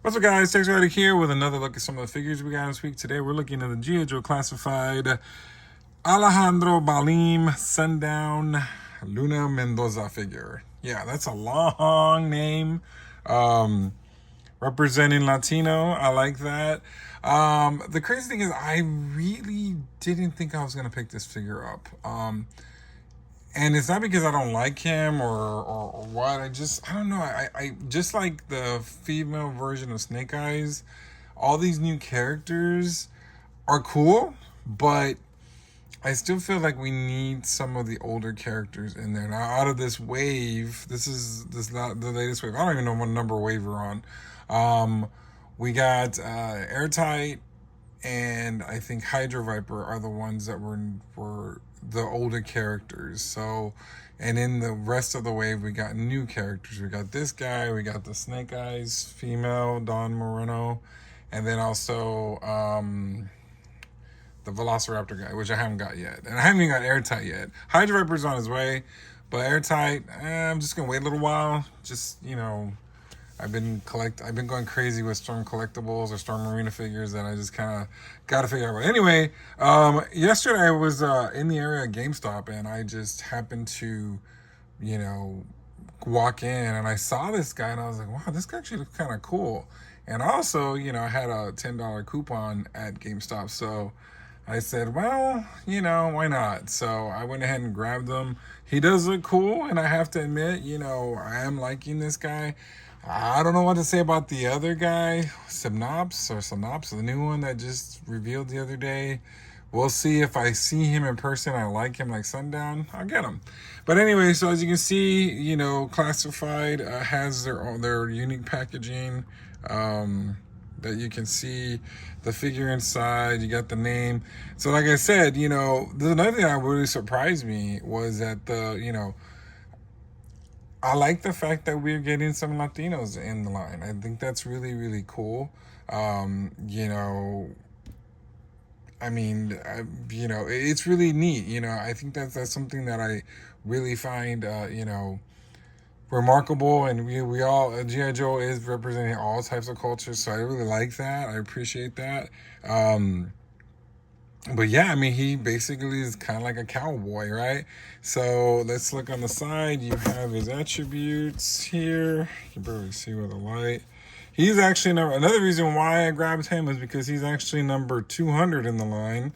What's up, guys? Tex right here with another look at some of the figures we got this week. Today we're looking at the GIJOE classified Alejandro Balim Sundown Luna Mendoza figure. Yeah, that's a long name. Representing Latino. I like that. The crazy thing is I really didn't think I was going to pick this figure up. And it's not because I don't like him or what. I don't know. I just like the female version of Snake Eyes. All these new characters are cool, but I still feel like we need some of the older characters in there. Now, out of this wave, this is not the latest wave. I don't even know what number wave we're on. We got Airtight and I think Hydro Viper are the ones that were the older characters. So, and in the rest of the wave, we got new characters. We got this guy, we got the Snake Eyes female, Don Moreno, and then also the Velociraptor guy, which I haven't got yet. And I haven't even got Airtight yet. Hydro Viper's on his way, but Airtight, I'm just gonna wait a little while. Just, I've been going crazy with Storm Collectibles or Storm Marina figures that I just kind of got to figure out. But anyway, yesterday I was in the area at GameStop and I just happened to, walk in and I saw this guy and I was like, wow, this guy actually looks kind of cool. And also, I had a $10 coupon at GameStop, so I said, well, why not? So I went ahead and grabbed them. He does look cool, and I have to admit, I am liking this guy. I don't know what to say about the other guy, Synops, the new one that just revealed the other day. We'll see if I see him in person. I like him like Sundown. I'll get him. But anyway, so as you can see, Classified has their unique packaging that you can see the figure inside. You got the name. So like I said, there's another thing that really surprised me was that I like the fact that we're getting some Latinos in the line. I think that's really, really cool. It's really neat. I think that's something that I really find, remarkable. And we all, G.I. Joe is representing all types of cultures. So I really like that. I appreciate that. But yeah, he basically is kind of like a cowboy, right? So let's look on the side. You have his attributes here. You can barely see with the light. He's actually another reason why I grabbed him is because he's actually number 200 in the line.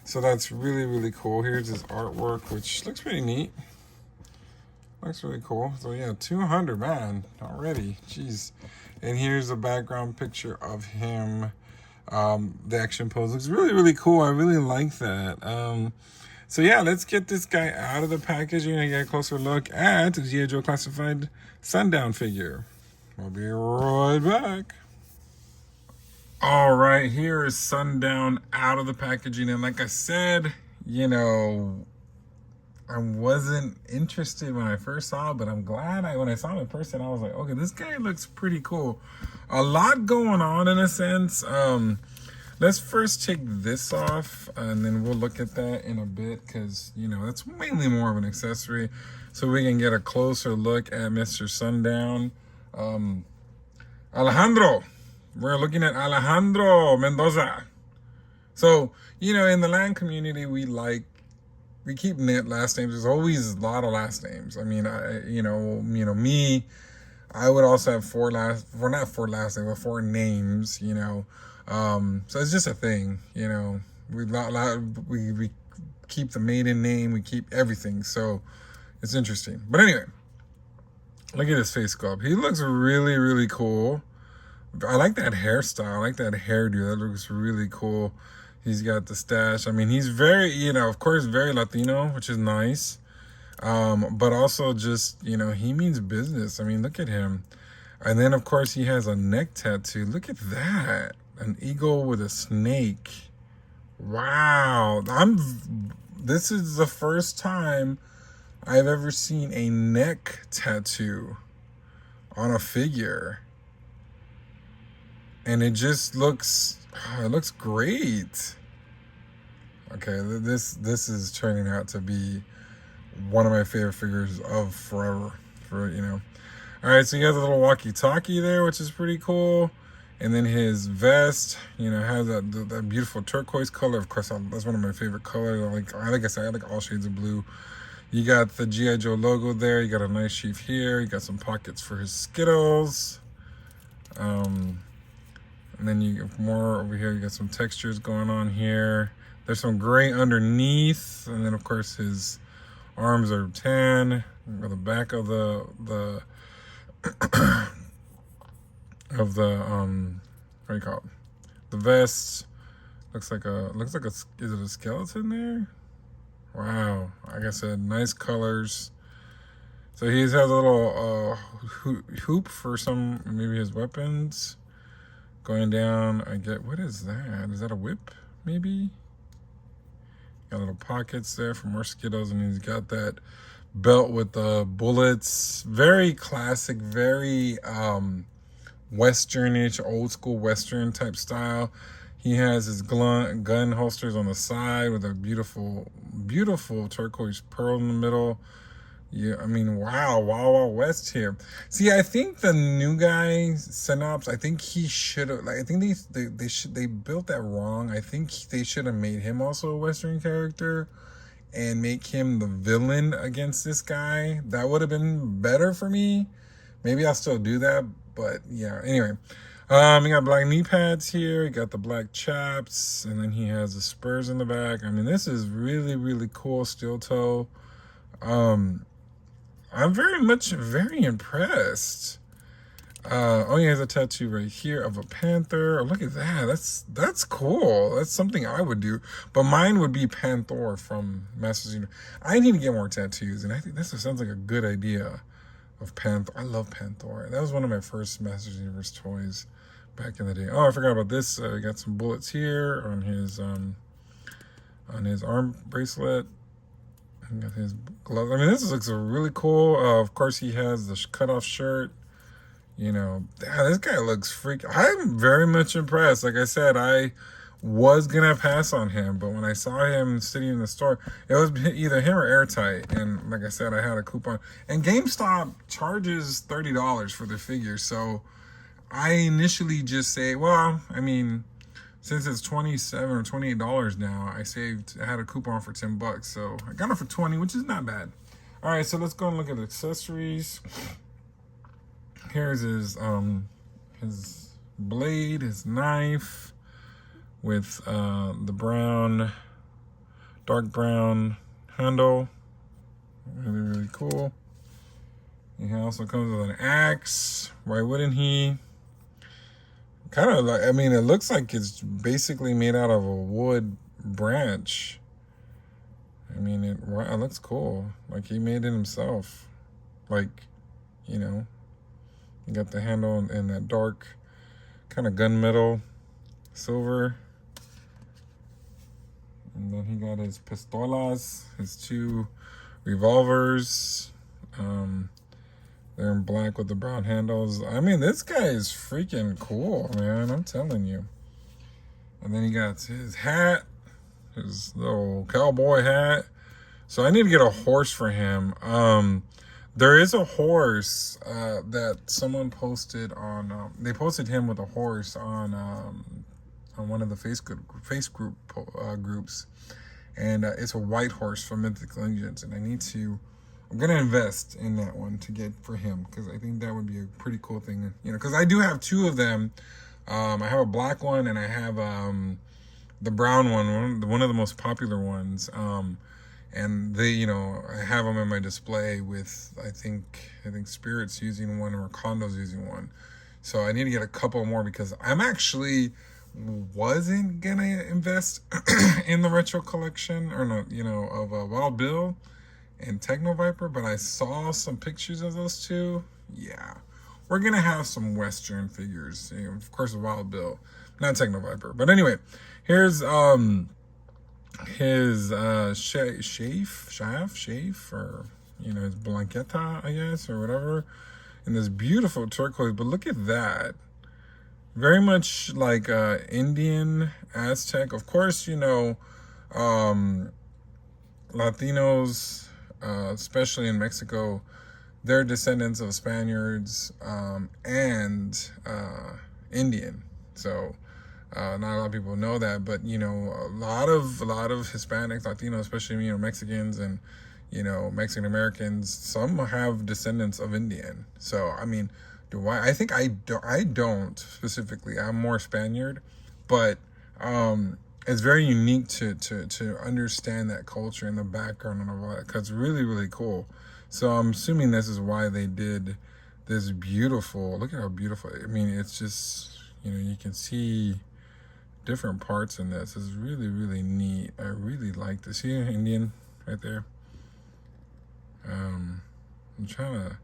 So that's really, really cool. Here's his artwork, which looks pretty neat. Looks really cool. So yeah, 200, man, already. Jeez. And here's a background picture of him. The action pose looks really, really cool. I really like that. So yeah, let's get this guy out of the packaging and get a closer look at the G.I. Joe Classified Sundown figure. We'll be right back. All right, here is Sundown out of the packaging. And like I said, I wasn't interested when I first saw it, but I'm glad when I saw him in person, I was like, okay, this guy looks pretty cool. A lot going on in a sense. Let's first take this off and then we'll look at that in a bit because, that's mainly more of an accessory. So we can get a closer look at Mr. Sundown. Alejandro. We're looking at Alejandro Mendoza. So, in the land community, we keep last names. There's always a lot of last names. Me, I would also have not four last names, but four names, So it's just a thing, we keep the maiden name, we keep everything. So it's interesting. But anyway, look at his face sculpt. He looks really, really cool. I like that hairstyle. I like that hairdo. That looks really cool. He's got the stash. He's very, of course, very Latino, which is nice. But also just, he means business. Look at him. And then, of course, he has a neck tattoo. Look at that. An eagle with a snake. Wow. This is the first time I've ever seen a neck tattoo on a figure. And it just looks great. Okay, this is turning out to be one of my favorite figures of forever. For all right, so you have the little walkie-talkie there, which is pretty cool, and then his vest, has that beautiful turquoise color. Of course, that's one of my favorite colors. Like I said, I like all shades of blue. You got the GI Joe logo there. You got a nice sheath here. You got some pockets for his Skittles. And then you get more over here. You got some textures going on here. There's some gray underneath, and then of course his arms are tan. Or the back of the of the what do you call it? The vest looks like is it a skeleton there? Wow, like I said, nice colors. So he has a little hoop for maybe his weapons. Going down, what is that? Is that a whip, maybe? Got little pockets there for more Skittles, and he's got that belt with the bullets. Very classic, very Westernish, old school Western type style. He has his gun holsters on the side with a beautiful, beautiful turquoise pearl in the middle. Yeah, I mean, wow, Wild West here. See, I think the new guy, Synops, I think he should have, I think they built that wrong. I think they should have made him also a Western character and make him the villain against this guy. That would have been better for me. Maybe I'll still do that, but yeah. Anyway, you got black knee pads here. You got the black chaps, and then he has the spurs in the back. I mean, this is really, really cool steel toe. I'm very impressed. He has a tattoo right here of a panther. Oh, look at that. That's cool. That's something I would do. But mine would be Panther from Masters Universe. I need to get more tattoos, and I think this sounds like a good idea of Panther. I love Panther. That was one of my first Masters Universe toys back in the day. Oh, I forgot about this. We got some bullets here on his arm bracelet. Got his gloves. I mean, this looks really cool. Of course, he has the cutoff shirt. This guy looks freak. I'm very much impressed. Like I said, I was gonna pass on him, but when I saw him sitting in the store, it was either him or Airtight. And like I said, I had a coupon. And GameStop charges $30 for their figures, so I initially just say, well, I mean, since it's $27 or $28 now, I had a coupon for $10, so I got it for $20, which is not bad. All right, so let's go and look at accessories. Here's his blade, his knife with the dark brown handle. Really, really cool. He also comes with an axe. Why wouldn't he? Kind of like, I mean, it looks like it's basically made out of a wood branch. I mean, it looks cool. Like he made it himself. Like, you got the handle in that dark kind of gunmetal silver. And then he got his pistolas, his 2 revolvers. They're in black with the brown handles. I mean, this guy is freaking cool, man. I'm telling you. And then he got his hat, his little cowboy hat. So I need to get a horse for him. There is a horse that someone posted on. They posted him with a horse on one of the Facebook groups, and it's a white horse from Mythical Legends, and I'm going to invest in that one to get for him, because I think that would be a pretty cool thing, because I do have 2 of them. I have a black one, and I have the brown one of the most popular ones. And they, I have them in my display with, I think Spirit's using one or Kondo's using one. So I need to get a couple more, because I'm actually wasn't going to invest in the retro collection of Wild Bill and Techno Viper, but I saw some pictures of those 2. Yeah, we're gonna have some Western figures, of course, Wild Bill, not Techno Viper. But anyway, here's his shafe, or his blanqueta, I guess, or whatever, in this beautiful turquoise. But look at that, very much like Indian Aztec. Of course, Latinos, especially in Mexico, they're descendants of Spaniards and Indian. So not a lot of people know that, but a lot of Hispanics, Latinos, especially Mexicans and Mexican Americans, some have descendants of Indian. So I mean, do I? I think I don't specifically. I'm more Spaniard, but it's very unique to understand that culture and the background and all that, because it's really really cool. So I'm assuming this is why they did this beautiful. Look at how beautiful. I mean, it's just you can see different parts in this. It's really really neat. I really like this. See Indian right there. I'm trying to.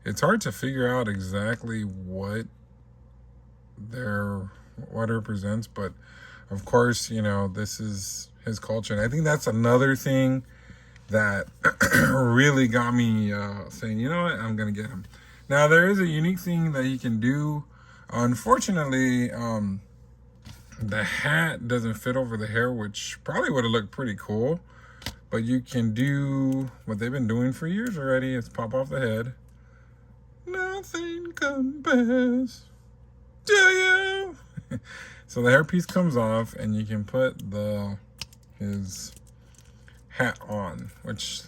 It's hard to figure out exactly what what it represents, but of course, this is his culture, and I think that's another thing that really got me saying, you know what, I'm gonna get him. Now there is a unique thing that you can do. Unfortunately, the hat doesn't fit over the hair, which probably would have looked pretty cool. But you can do what they've been doing for years already. It's pop off the head. Nothing compares to you. So the hairpiece comes off, and you can put his hat on, which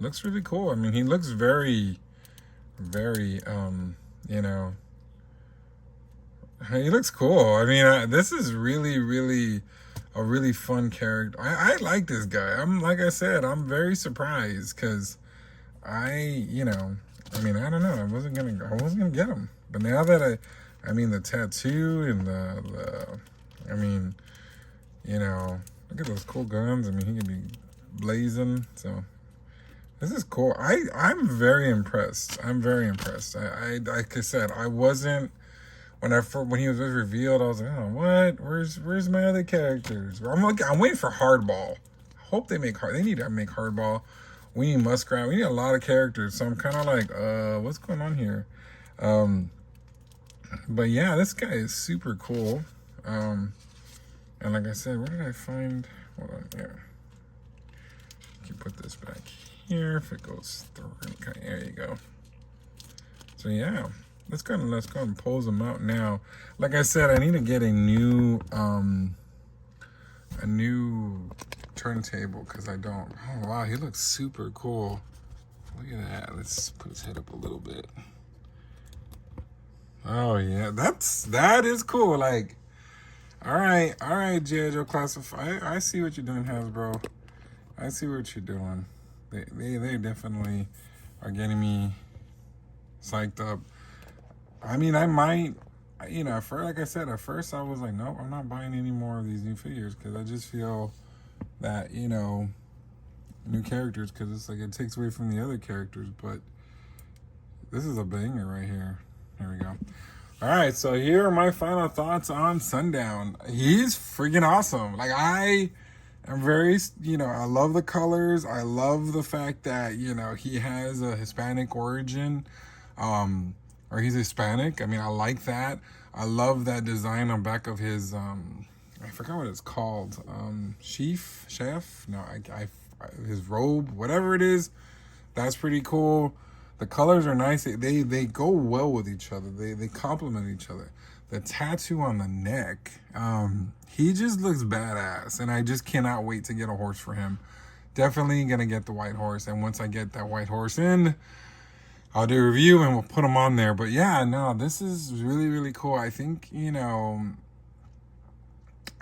looks really cool. I mean, he looks very, very, he looks cool. I mean, this is really, really a really fun character. I like this guy. Like I said, I'm very surprised because I don't know. I wasn't gonna get him, but now that the tattoo and look at those cool guns. I mean, he can be blazing. So this is cool. I'm very impressed. I'm very impressed. I like I said, I wasn't. When he was revealed, I was like, oh, what? Where's my other characters? I'm waiting for Hardball. I hope they make They need to make Hardball. We need Muskrat. We need a lot of characters. So I'm kind of like, what's going on here? But yeah, this guy is super cool. And like I said, where did I find? Hold on here. You can put this back here if it goes through. Okay, there you go. So yeah. Let's go and pose them out now. Like I said, I need to get a new turntable because I don't. Oh wow, he looks super cool. Look at that. Let's put his head up a little bit. Oh yeah, that is cool. Like, all right, GIJOE Classified. I see what you're doing, Hasbro. I see what you're doing. They definitely are getting me psyched up. I mean, I might, like I said, at first I was like, nope, I'm not buying any more of these new figures because I just feel that, new characters, because it's like it takes away from the other characters. But this is a banger right here. There we go. All right, so here are my final thoughts on Sundown. He's freaking awesome. Like, I'm very, I love the colors. I love the fact that, he has a Hispanic origin. Or he's Hispanic. I mean, I like that. I love that design on back of his, I forgot what it's called. Chef? No, his robe, whatever it is. That's pretty cool. The colors are nice. They go well with each other. They complement each other. The tattoo on the neck, he just looks badass. And I just cannot wait to get a horse for him. Definitely going to get the white horse. And once I get that white horse in, I'll do a review and we'll put them on there. But yeah, no, this is really, really cool. I think,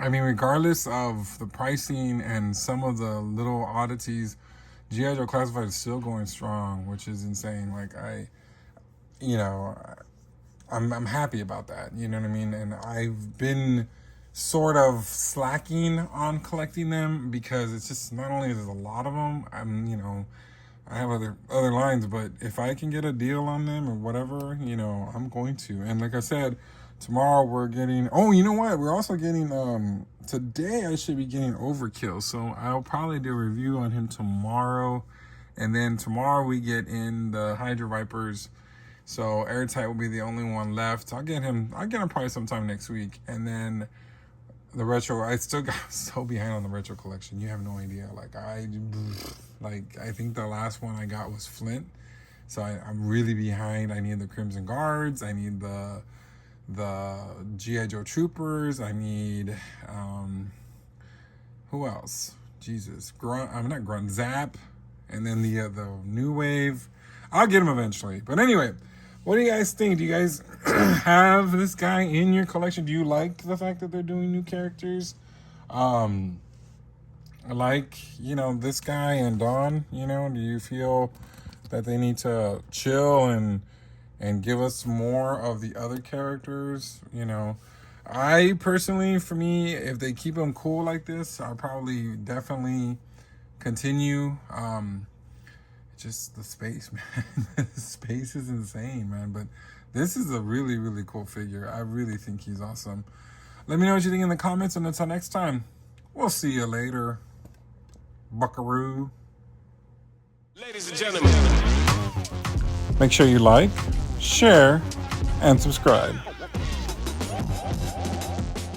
regardless of the pricing and some of the little oddities, GIJOE Classified is still going strong, which is insane. Like, I'm happy about that. You know what I mean? And I've been sort of slacking on collecting them because it's just, not only is there a lot of them, I have other lines, but if I can get a deal on them or whatever, I'm going to. And like I said, tomorrow we're getting, oh, you know what? We're also getting, today I should be getting Overkill. So I'll probably do a review on him tomorrow. And then tomorrow we get in the Hydra Vipers. So Airtight will be the only one left. I'll get him probably sometime next week. And then the retro. I still got so behind on the retro collection. You have no idea. I think the last one I got was Flint. So I'm really behind. I need the Crimson Guards. I need the GI Joe Troopers. I need who else? Jesus, Grunt. I'm not Grunt. Zap, and then the New Wave. I'll get them eventually. But anyway, what do you guys think? Do you guys have this guy in your collection? Do you like the fact that they're doing new characters? Like, this guy and Dawn, do you feel that they need to chill and give us more of the other characters? I personally, for me, if they keep them cool like this, I'll probably definitely continue. Just the space, man. The space is insane, man. But this is a really, really cool figure. I really think he's awesome. Let me know what you think in the comments, and until next time, we'll see you later, buckaroo. Ladies and gentlemen, make sure you like, share, and subscribe.